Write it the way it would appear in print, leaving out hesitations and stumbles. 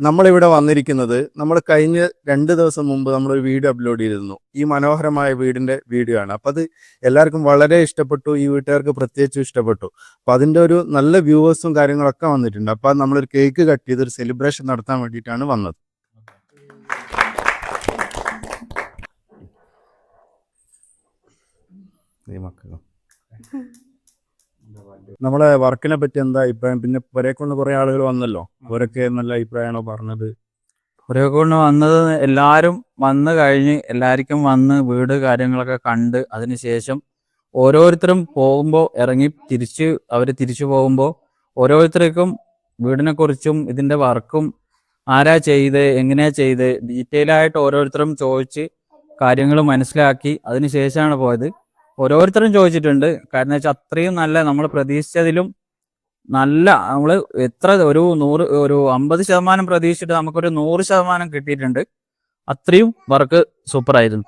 നമ്മളിവിടെ വന്നിരിക്കുന്നത് നമ്മൾ കഴിഞ്ഞ 2 ദിവസം മുമ്പ് നമ്മളൊരു വീഡിയോ അപ്ലോഡ് ചെയ്തിരുന്നു. ഈ മനോഹരമായ വീടിന്റെ വീഡിയോ ആണ്. അപ്പൊ അത് എല്ലാവർക്കും വളരെ ഇഷ്ടപ്പെട്ടു. ഈ വീട്ടുകാർക്ക് പ്രത്യേകിച്ചും ഇഷ്ടപ്പെട്ടു. അപ്പൊ അതിന്റെ ഒരു നല്ല വ്യൂവേഴ്സും കാര്യങ്ങളൊക്കെ വന്നിട്ടുണ്ട്. അപ്പൊ നമ്മളൊരു കേക്ക് കട്ട് ചെയ്ത് ഒരു സെലിബ്രേഷൻ നടത്താൻ വേണ്ടിയിട്ടാണ് വന്നത്. നമ്മളെ വർക്കിനെ പറ്റി എന്താ അഭിപ്രായം? പിന്നെ പുരേക്കൊണ്ട് കുറെ ആളുകൾ വന്നല്ലോ, അവരൊക്കെ നല്ല അഭിപ്രായമാണോ പറഞ്ഞത്? കൊണ്ട് വന്നത് എല്ലാവരും വന്നു കഴിഞ്ഞ് എല്ലാവർക്കും വന്ന് വീട് കാര്യങ്ങളൊക്കെ കണ്ട് അതിനുശേഷം ഓരോരുത്തരും പോകുമ്പോൾ ഇറങ്ങി തിരിച്ചു പോകുമ്പോൾ ഓരോരുത്തർക്കും വീടിനെ കുറിച്ചും ഇതിന്റെ വർക്കും ആരാ ചെയ്ത് എങ്ങനെയാ ചെയ്ത് ഡീറ്റെയിൽ ആയിട്ട് ഓരോരുത്തരും ചോദിച്ച് കാര്യങ്ങൾ മനസ്സിലാക്കി അതിനുശേഷമാണ് പോയത്. ഓരോരുത്തരും ചോദിച്ചിട്ടുണ്ട്. കാരണം വെച്ചാൽ അത്രയും നല്ല നമ്മൾ പ്രതീക്ഷിച്ചതിലും നല്ല നമ്മള് ഒരു 50% പ്രതീക്ഷിച്ചിട്ട് നമുക്കൊരു 100% കിട്ടിയിട്ടുണ്ട്. അത്രയും വർക്ക് സൂപ്പർ ആയിരുന്നു.